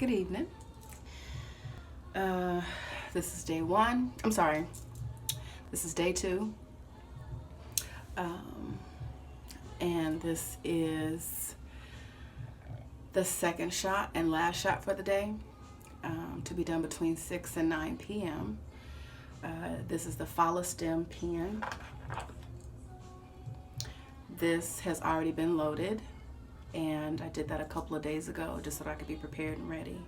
Good evening. This is day one. I'm sorry. This is day two. And this is the second shot and last shot for the day, to be done between 6 and 9 p.m. This is the Follistim pen. This has already been loaded, and I did that a couple of days ago just so that I could be prepared and ready.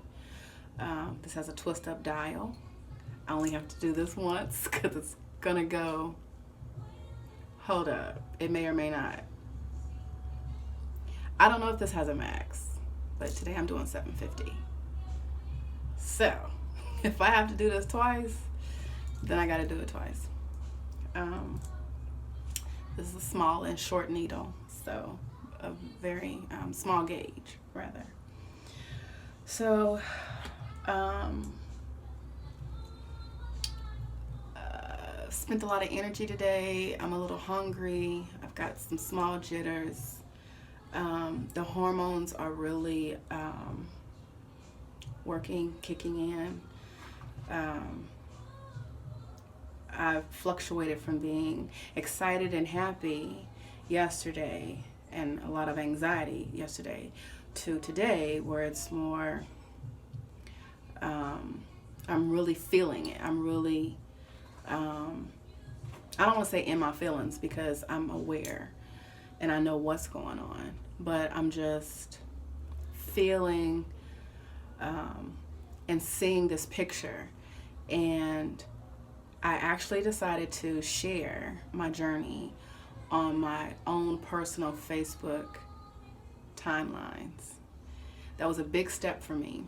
This has a twist up dial. I only have to do this once because it's gonna go, hold up, it may or may not. I don't know if this has a max, but today I'm doing 750. So if I have to do this twice, then I gotta do it twice. This is a small and short needle, so a very small gauge rather. So spent a lot of energy today. I'm a little hungry. I've got some small jitters. The hormones are really working, kicking in. I've fluctuated from being excited and happy yesterday and a lot of anxiety yesterday to today where it's more, I'm really feeling it. I'm really, I don't want to say in my feelings because I'm aware and I know what's going on, but I'm just feeling and seeing this picture. And I actually decided to share my journey on my own personal Facebook timelines. That was a big step for me.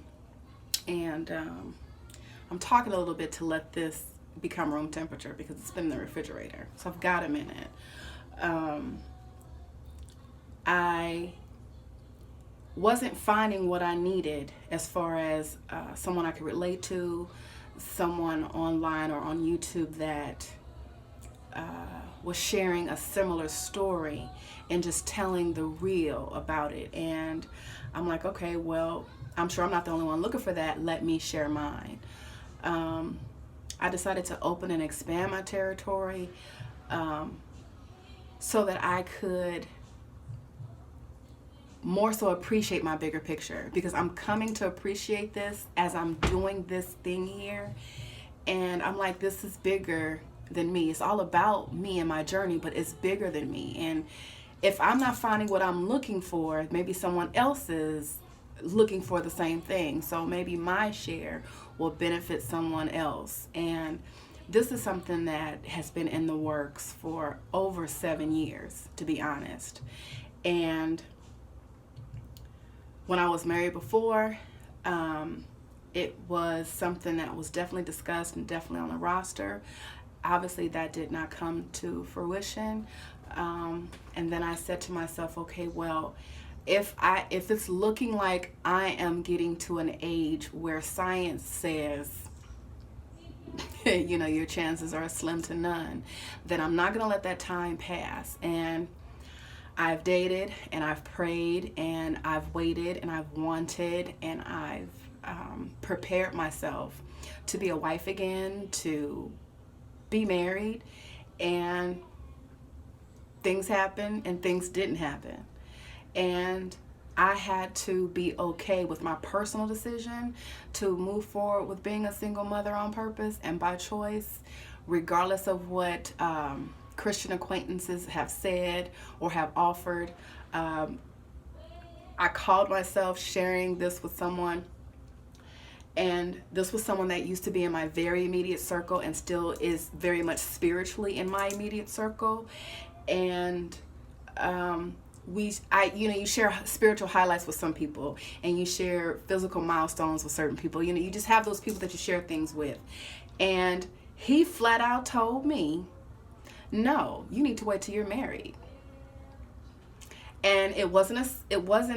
And I'm talking a little bit to let this become room temperature because it's been in the refrigerator. So I've got a minute. I wasn't finding what I needed as far as someone I could relate to, someone online or on YouTube that was sharing a similar story and just telling the real about it. And I'm like, okay, well, I'm sure I'm not the only one looking for that. Let me share mine. I decided to open and expand my territory so that I could more so appreciate my bigger picture, because I'm coming to appreciate this as I'm doing this thing here. And I'm like, this is bigger than me. It's all about me and my journey, but it's bigger than me. And if I'm not finding what I'm looking for, maybe someone else is looking for the same thing. So maybe my share will benefit someone else. And this is something that has been in the works for over 7 years, to be honest. And when I was married before, it was something that was definitely discussed and definitely on the roster. Obviously, that did not come to fruition. And then I said to myself, okay, well, if it's looking like I am getting to an age where science says, you know, your chances are slim to none, then I'm not going to let that time pass. And I've dated and I've prayed and I've waited and I've wanted and I've prepared myself to be a wife again, to be married, and things happened and things didn't happen. And I had to be okay with my personal decision to move forward with being a single mother on purpose and by choice, regardless of what Christian acquaintances have said or have offered. I called myself sharing this with someone, and this was someone that used to be in my very immediate circle and still is very much spiritually in my immediate circle. And you share spiritual highlights with some people, and you share physical milestones with certain people. You know, you just have those people that you share things with. And he flat out told me, no, you need to wait till you're married. And it wasn't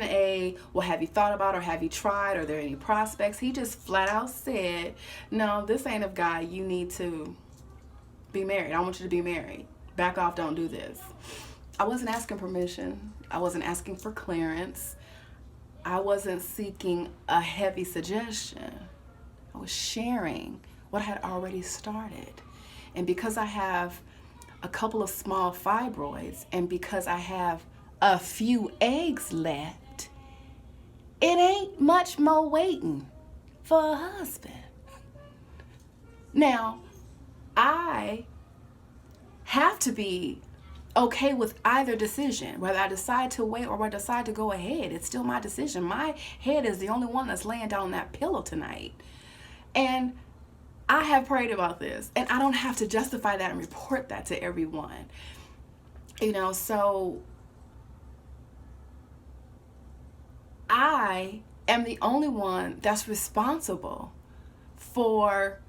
a well, have you thought about, or have you tried, or are there any prospects? He just flat out said, no, this ain't of God. You need to be married. I want you to be married. Back off, don't do this. I wasn't asking permission. I wasn't asking for clearance. I wasn't seeking a heavy suggestion. I was sharing what I had already started. And because I have a couple of small fibroids, and because I have a few eggs left, it ain't much more waiting for a husband. Now, I have to be okay with either decision, whether I decide to wait or I decide to go ahead. It's still my decision. My head is the only one that's laying down on that pillow tonight. And I have prayed about this, and I don't have to justify that and report that to everyone. So I am the only one that's responsible for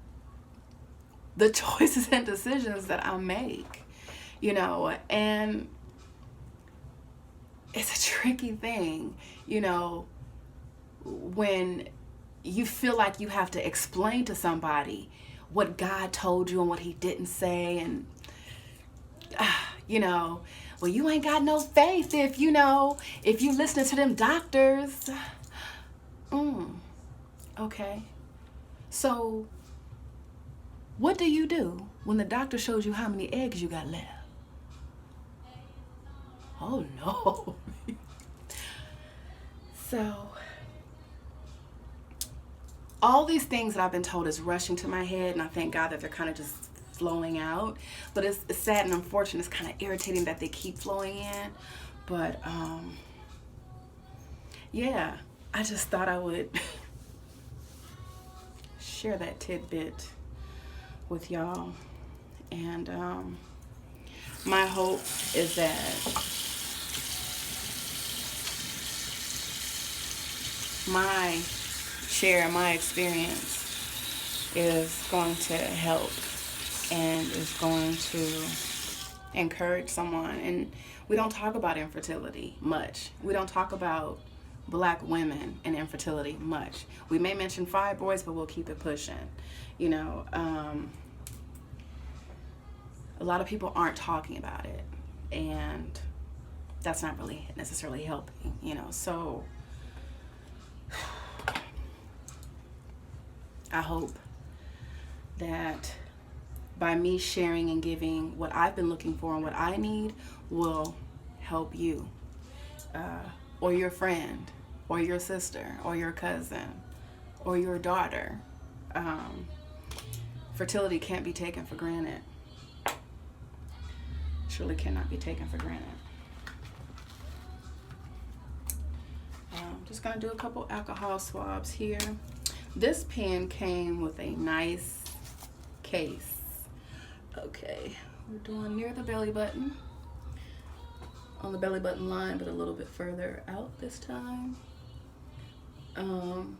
the choices and decisions that I make, and it's a tricky thing, when you feel like you have to explain to somebody what God told you and what he didn't say. And, well, you ain't got no faith if you listen to them doctors. Okay. So what do you do when the doctor shows you how many eggs you got left? Oh, no. So all these things that I've been told is rushing to my head, and I thank God that they're kind of just flowing out. But it's sad and unfortunate. It's kind of irritating that they keep flowing in. But yeah, I just thought I would share that tidbit with y'all. And my hope is that my share, my experience is going to help and is going to encourage someone. And we don't talk about infertility much. We don't talk about Black women and infertility much. We may mention fibroids, but we'll keep it pushing. A lot of people aren't talking about it, and that's not really necessarily helping, so I hope that by me sharing and giving what I've been looking for and what I need will help you, or your friend, or your sister, or your cousin, or your daughter. Fertility can't be taken for granted. Surely cannot be taken for granted. I'm just going to do a couple alcohol swabs here. This pen came with a nice case. Okay, we're doing near the belly button. On the belly button line, but a little bit further out this time. I'm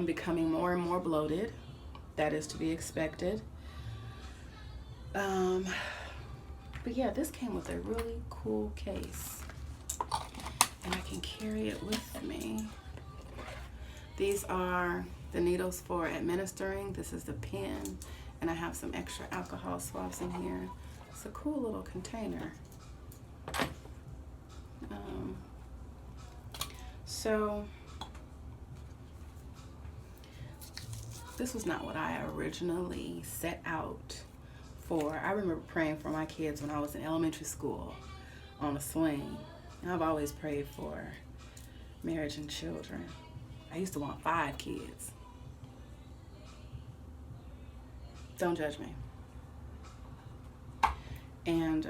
becoming more and more bloated. That is to be expected. But yeah, this came with a really cool case, and I can carry it with me. These are the needles for administering. This is the pen, and I have some extra alcohol swabs in here. It's a cool little container. So this was not what I originally set out for. I remember praying for my kids when I was in elementary school on a swing. And I've always prayed for marriage and children. I used to want 5 kids. Don't judge me. And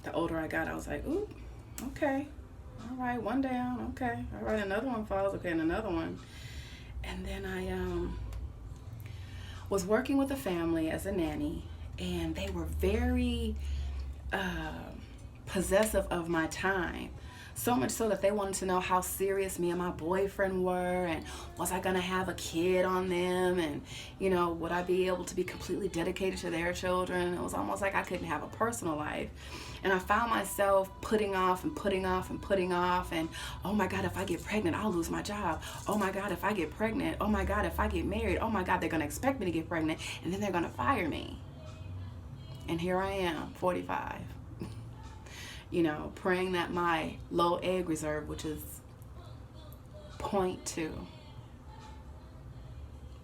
the older I got, I was like, ooh, okay. All right, one down, okay. All right, another one falls, okay, and another one. And then I was working with a family as a nanny, and they were very possessive of my time. So much so that they wanted to know how serious me and my boyfriend were, and was I gonna have a kid on them, and would I be able to be completely dedicated to their children. It was almost like I couldn't have a personal life. And I found myself putting off and putting off and putting off, and oh my God, if I get pregnant, I'll lose my job. Oh my God, if I get pregnant. Oh my God, if I get married. Oh my God, they're gonna expect me to get pregnant, and then they're gonna fire me. And here I am, 45. praying that my low egg reserve, which is 0.2,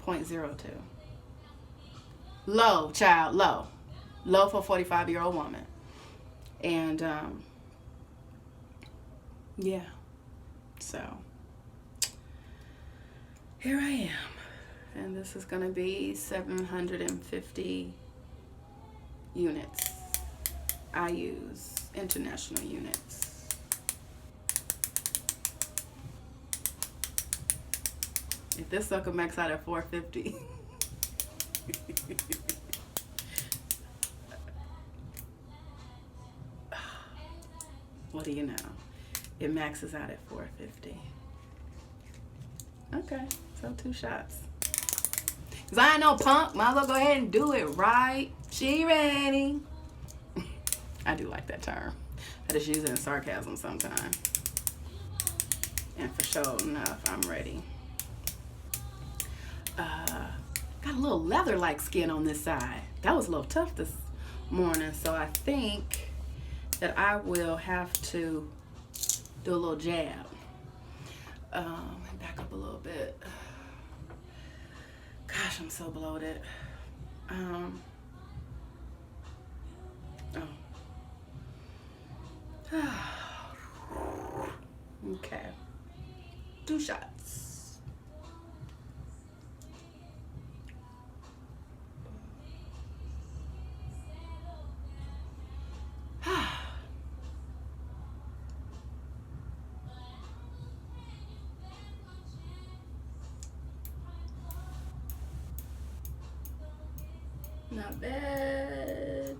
0.02. Low, child, low. Low for a 45-year-old woman. And, yeah. So, here I am. And this is going to be 750 units. I use international units. If this sucker max out at 450. What do you know? It maxes out at 450. Okay, so 2 shots. Cause I ain't no punk. Might as well go ahead and do it right. She ready. I do like that term. I just use it in sarcasm sometimes. And for sure enough, I'm ready. Got a little leather-like skin on this side. That was a little tough this morning, so I think that I will have to do a little jab. Back up a little bit. Gosh, I'm so bloated. Okay. 2 shots. Not bad.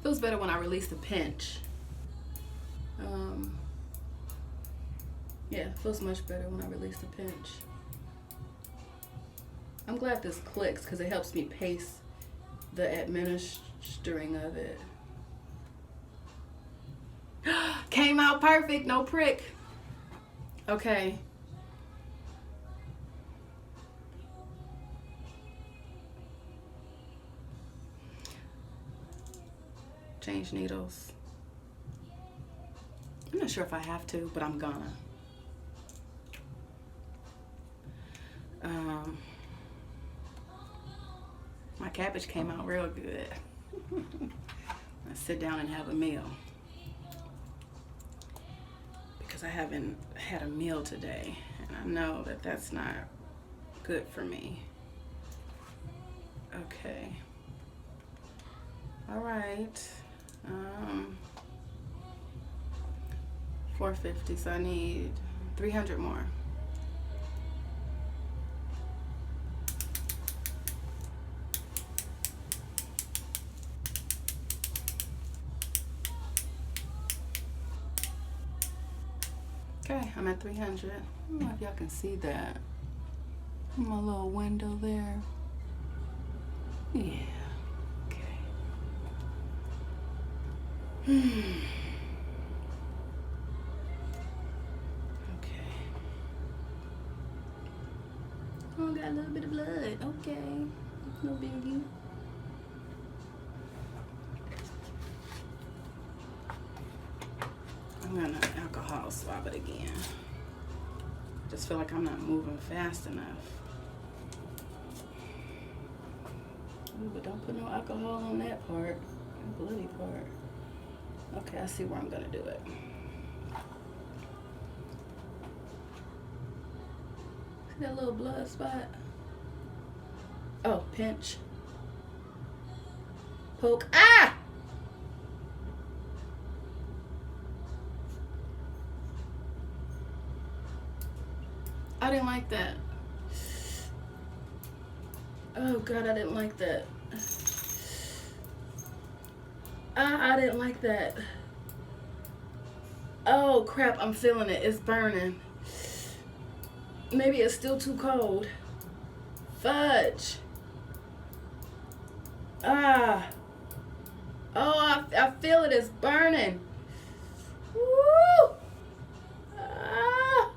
Feels better when I release the pinch. Yeah, feels much better when I release the pinch. I'm glad this clicks because it helps me pace the administering of it. Came out perfect, no prick. Okay. Change needles. I'm not sure if I have to, but I'm gonna. My cabbage came out real good. Let's sit down and have a meal. Because I haven't had a meal today. And I know that that's not good for me. Okay. All right. 450, so I need 300 more. Okay, I'm at 300. I don't know if y'all can see that. My little window there. Yeah. Okay. Okay. Oh, got a little bit of blood. Okay. No biggie. I'm gonna alcohol swab it again. Just feel like I'm not moving fast enough. Ooh, but don't put no alcohol on that part, the bloody part. Okay, I see where I'm gonna do it. See that little blood spot? Oh, pinch. Poke. Ah! I didn't like that. Oh God, I didn't like that. I didn't like that. Oh crap, I'm feeling it. It's burning. Maybe it's still too cold. Fudge. Ah. Oh, I feel it. It's burning. Woo! Ah.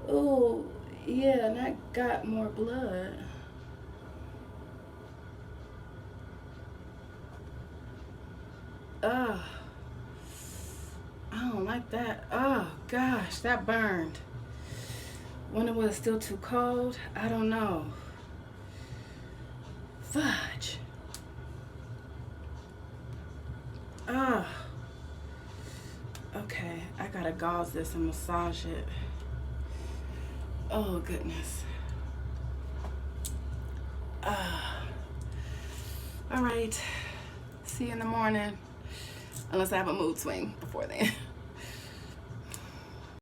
Oh, yeah, and I got more blood. Ugh. I don't like that. Oh gosh, that burned. Wonder was it still too cold? I don't know. Fudge. Oh. Okay, I gotta gauze this and massage it. Oh goodness. All right. See you in the morning. Unless I have a mood swing before then.